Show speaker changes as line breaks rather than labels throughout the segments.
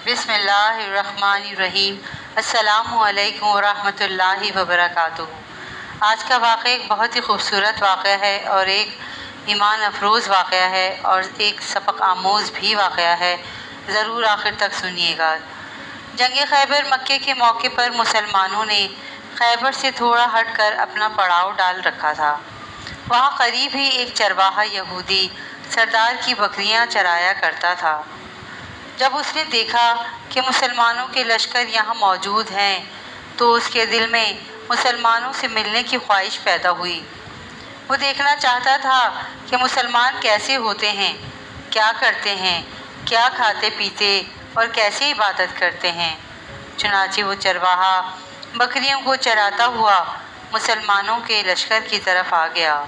بسم اللہ الرحمن الرحیم۔ السلام علیکم ورحمۃ اللہ وبرکاتہ۔ آج کا واقعہ ایک بہت ہی خوبصورت واقعہ ہے اور ایک ایمان افروز واقعہ ہے اور ایک سبق آموز بھی واقعہ ہے، ضرور آخر تک سنیے گا۔ جنگ خیبر مکے کے موقع پر مسلمانوں نے خیبر سے تھوڑا ہٹ کر اپنا پڑاؤ ڈال رکھا تھا۔ وہاں قریب ہی ایک چرواہا یہودی سردار کی بکریاں چرایا کرتا تھا۔ جب اس نے دیکھا کہ مسلمانوں کے لشکر یہاں موجود ہیں تو اس کے دل میں مسلمانوں سے ملنے کی خواہش پیدا ہوئی۔ وہ دیکھنا چاہتا تھا کہ مسلمان کیسے ہوتے ہیں، کیا کرتے ہیں، کیا کھاتے پیتے اور کیسے عبادت کرتے ہیں۔ چنانچہ وہ چرواہا بکریوں کو چراتا ہوا مسلمانوں کے لشکر کی طرف آ گیا۔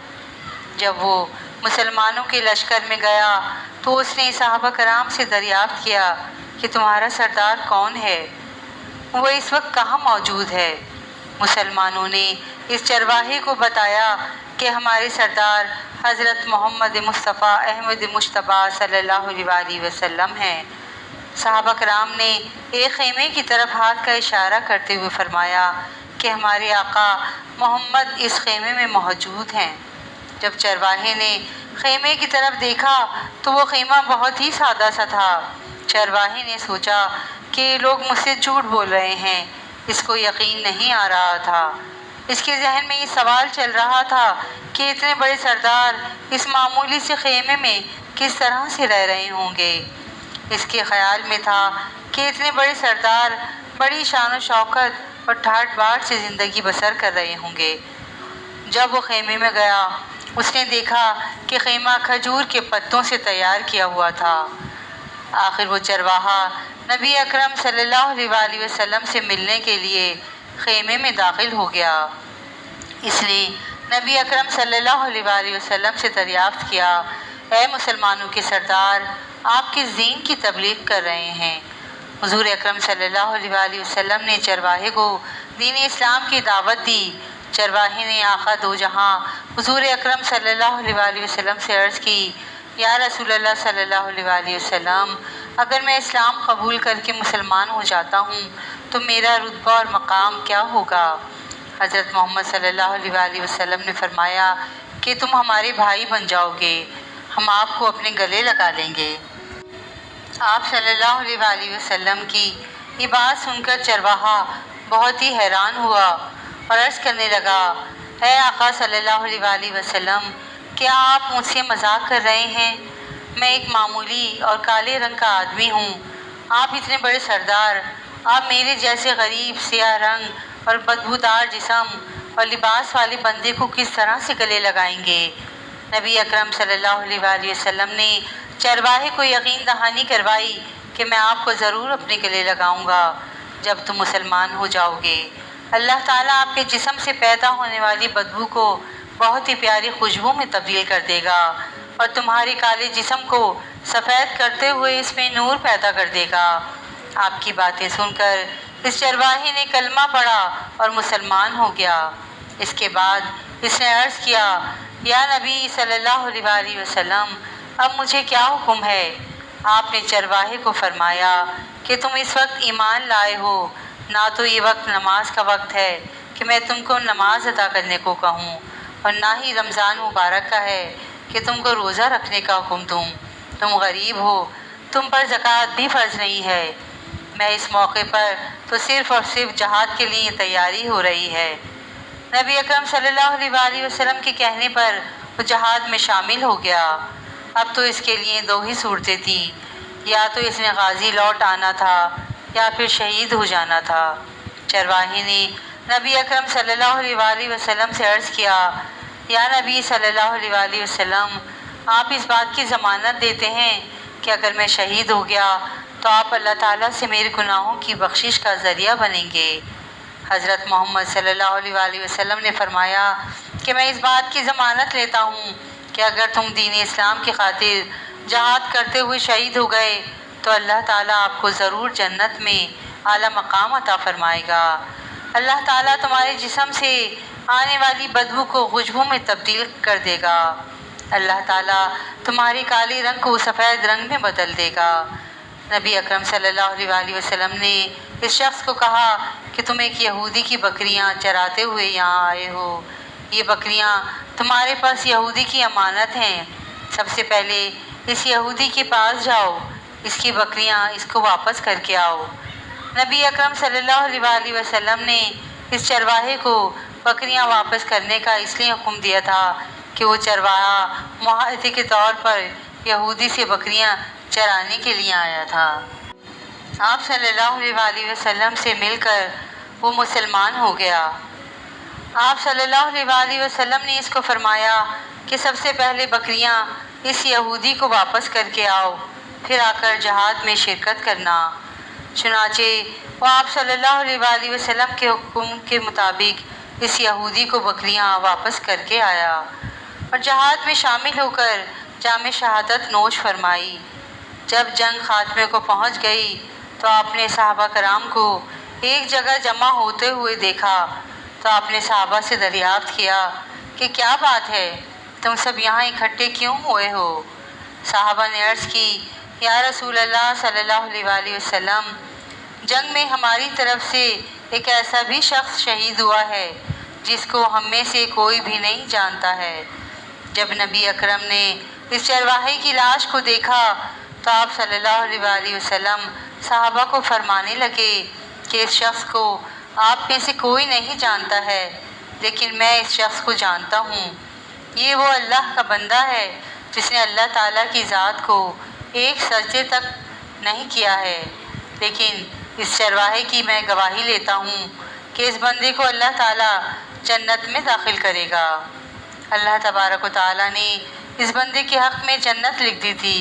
جب وہ مسلمانوں کے لشکر میں گیا تو اس نے صحابہ کرام سے دریافت کیا کہ تمہارا سردار کون ہے؟ وہ اس وقت کہاں موجود ہے؟ مسلمانوں نے اس چرواہے کو بتایا کہ ہمارے سردار حضرت محمد مصطفیٰ احمد مجتبیٰ صلی اللہ علیہ وسلم ہیں۔ صحابہ کرام نے ایک خیمے کی طرف ہاتھ کا اشارہ کرتے ہوئے فرمایا کہ ہمارے آقا محمد اس خیمے میں موجود ہیں۔ جب چرواہے نے خیمے کی طرف دیکھا تو وہ خیمہ بہت ہی سادہ سا تھا۔ چرواہے نے سوچا کہ یہ لوگ مجھ سے جھوٹ بول رہے ہیں، اس کو یقین نہیں آ رہا تھا۔ اس کے ذہن میں یہ سوال چل رہا تھا کہ اتنے بڑے سردار اس معمولی سے خیمے میں کس طرح سے رہ رہے ہوں گے۔ اس کے خیال میں تھا کہ اتنے بڑے سردار بڑی شان و شوکت اور ٹھاٹھ باٹھ سے زندگی بسر کر رہے ہوں گے۔ جب وہ خیمے میں گیا اس نے دیکھا کہ خیمہ کھجور کے پتوں سے تیار کیا ہوا تھا۔ آخر وہ چرواہا نبی اکرم صلی اللہ علیہ وسلم سے ملنے کے لیے خیمے میں داخل ہو گیا۔ اس نے نبی اکرم صلی اللہ علیہ وسلم سے دریافت کیا، اے مسلمانوں کے سردار، آپ کس دین کی تبلیغ کر رہے ہیں؟ حضور اکرم صلی اللہ علیہ وسلم نے چرواہے کو دین اسلام کی دعوت دی۔ چرواہے نے آقا دو جہاں حضور اکرم صلی اللہ علیہ وسلم سے عرض کی، یا رسول اللہ صلی اللہ علیہ وسلم، اگر میں اسلام قبول کر کے مسلمان ہو جاتا ہوں تو میرا رتبہ اور مقام کیا ہوگا؟ حضرت محمد صلی اللہ علیہ وسلم نے فرمایا کہ تم ہمارے بھائی بن جاؤ گے، ہم آپ کو اپنے گلے لگا لیں گے۔ آپ صلی اللہ علیہ وسلم کی یہ بات سن کر چرواہا بہت ہی حیران ہوا اور عرض کرنے لگا، اے آقا صلی اللہ علیہ وسلم، کیا آپ مجھ سے مذاق کر رہے ہیں؟ میں ایک معمولی اور کالے رنگ کا آدمی ہوں، آپ اتنے بڑے سردار، آپ میرے جیسے غریب سیاہ رنگ اور بدبودار جسم اور لباس والے بندے کو کس طرح سے گلے لگائیں گے؟ نبی اکرم صلی اللہ علیہ وسلم نے چرواہے کو یقین دہانی کروائی کہ میں آپ کو ضرور اپنے گلے لگاؤں گا جب تم مسلمان ہو جاؤ گے۔ اللہ تعالیٰ آپ کے جسم سے پیدا ہونے والی بدبو کو بہت ہی پیاری خوشبو میں تبدیل کر دے گا اور تمہارے کالے جسم کو سفید کرتے ہوئے اس میں نور پیدا کر دے گا۔ آپ کی باتیں سن کر اس چرواہے نے کلمہ پڑھا اور مسلمان ہو گیا۔ اس کے بعد اس نے عرض کیا، یا نبی صلی اللہ علیہ وسلم، اب مجھے کیا حکم ہے؟ آپ نے چرواہے کو فرمایا کہ تم اس وقت ایمان لائے ہو، نہ تو یہ وقت نماز کا وقت ہے کہ میں تم کو نماز ادا کرنے کو کہوں اور نہ ہی رمضان مبارک کا ہے کہ تم کو روزہ رکھنے کا حکم دوں۔ تم غریب ہو، تم پر زکوٰۃ بھی فرض نہیں ہے۔ میں اس موقع پر تو صرف اور صرف جہاد کے لیے تیاری ہو رہی ہے۔ نبی اکرم صلی اللہ علیہ وسلم کے کہنے پر وہ جہاد میں شامل ہو گیا۔ اب تو اس کے لیے دو ہی صورتیں تھیں، یا تو اس نے غازی لوٹ آنا تھا یا پھر شہید ہو جانا تھا۔ چرواہے نے نبی اکرم صلی اللہ علیہ وسلم سے عرض کیا، یا نبی صلی اللہ علیہ وسلم، آپ اس بات کی ضمانت دیتے ہیں کہ اگر میں شہید ہو گیا تو آپ اللہ تعالیٰ سے میرے گناہوں کی بخشش کا ذریعہ بنیں گے؟ حضرت محمد صلی اللہ علیہ وسلم نے فرمایا کہ میں اس بات کی ضمانت لیتا ہوں کہ اگر تم دین اسلام کی خاطر جہاد کرتے ہوئے شہید ہو گئے تو اللہ تعالیٰ آپ کو ضرور جنت میں اعلیٰ مقام عطا فرمائے گا۔ اللہ تعالیٰ تمہارے جسم سے آنے والی بدبو کو خوشبو میں تبدیل کر دے گا۔ اللہ تعالیٰ تمہارے کالے رنگ کو سفید رنگ میں بدل دے گا۔ نبی اکرم صلی اللہ علیہ وسلم نے اس شخص کو کہا کہ تم ایک یہودی کی بکریاں چراتے ہوئے یہاں آئے ہو، یہ بکریاں تمہارے پاس یہودی کی امانت ہیں، سب سے پہلے اس یہودی کے پاس جاؤ، اس کی بکریاں اس کو واپس کر کے آؤ۔ نبی اکرم صلی اللہ علیہ وسلم نے اس چرواہے کو بکریاں واپس کرنے کا اس لیے حکم دیا تھا کہ وہ چرواہا معاہدے کے طور پر یہودی سے بکریاں چرانے کے لیے آیا تھا۔ آپ صلی اللہ علیہ وسلم سے مل کر وہ مسلمان ہو گیا۔ آپ صلی اللہ علیہ وسلم نے اس کو فرمایا کہ سب سے پہلے بکریاں اس یہودی کو واپس کر کے آؤ، پھر آ کر جہاد میں شرکت کرنا۔ چنانچہ وہ آپ صلی اللہ علیہ وسلم کے حکم کے مطابق اس یہودی کو بکریاں واپس کر کے آیا اور جہاد میں شامل ہو کر جام شہادت نوش فرمائی۔ جب جنگ خاتمے کو پہنچ گئی تو آپ نے صحابہ کرام کو ایک جگہ جمع ہوتے ہوئے دیکھا تو آپ نے صحابہ سے دریافت کیا کہ کیا بات ہے، تم سب یہاں اکٹھے کیوں ہوئے ہو؟ صحابہ نے عرض کی، یا رسول اللہ صلی اللہ علیہ وسلم، جنگ میں ہماری طرف سے ایک ایسا بھی شخص شہید ہوا ہے جس کو ہم میں سے کوئی بھی نہیں جانتا ہے۔ جب نبی اکرم نے اس چرواہے کی لاش کو دیکھا تو آپ صلی اللہ علیہ وسلم صحابہ کو فرمانے لگے کہ اس شخص کو آپ میں سے کوئی نہیں جانتا ہے، لیکن میں اس شخص کو جانتا ہوں۔ یہ وہ اللہ کا بندہ ہے جس نے اللہ تعالیٰ کی ذات کو ایک سجدے تک نہیں کیا ہے، لیکن اس چرواہے کی میں گواہی لیتا ہوں کہ اس بندے کو اللہ تعالیٰ جنت میں داخل کرے گا۔ اللہ تبارک و تعالیٰ نے اس بندے کے حق میں جنت لکھ دی تھی،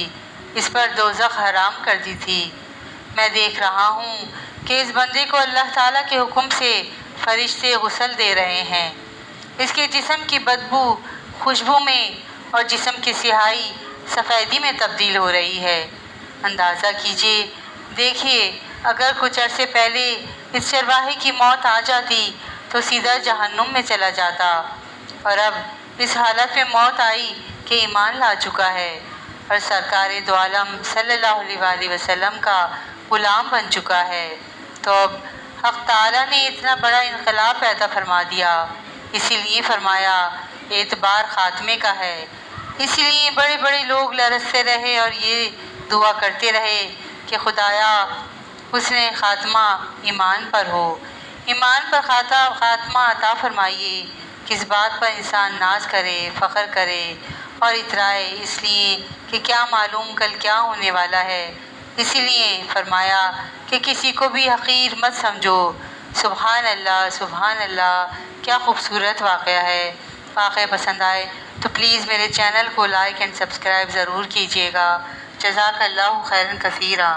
اس پر دوزخ حرام کر دی تھی۔ میں دیکھ رہا ہوں کہ اس بندے کو اللہ تعالیٰ کے حکم سے فرشتے غسل دے رہے ہیں، اس کے جسم کی بدبو خوشبو میں اور جسم کی سیاہی سفیدی میں تبدیل ہو رہی ہے۔ اندازہ کیجئے، دیکھیے، اگر کچھ عرصے پہلے اس چرواہے کی موت آ جاتی تو سیدھا جہنم میں چلا جاتا، اور اب اس حالت میں موت آئی کہ ایمان لا چکا ہے اور سرکار دو عالم صلی اللہ علیہ وسلم کا غلام بن چکا ہے، تو اب حق تعالیٰ نے اتنا بڑا انقلاب پیدا فرما دیا۔ اسی لیے فرمایا اعتبار خاتمے کا ہے۔ اسی لیے بڑے بڑے لوگ لرزتے رہے اور یہ دعا کرتے رہے کہ خدایا حسن خاتمہ ایمان پر ہو، ایمان پر خاتمہ عطا فرمائیے۔ کس بات پر انسان ناز کرے، فخر کرے اور اترائے، اس لیے کہ کیا معلوم کل کیا ہونے والا ہے۔ اسی لیے فرمایا کہ کسی کو بھی حقیر مت سمجھو۔ سبحان اللہ، سبحان اللہ، کیا خوبصورت واقعہ ہے۔ واقعہ پسند آئے تو پلیز میرے چینل کو لائک اینڈ سبسکرائب ضرور کیجیے گا۔ جزاک اللہ خیراً کثیرا۔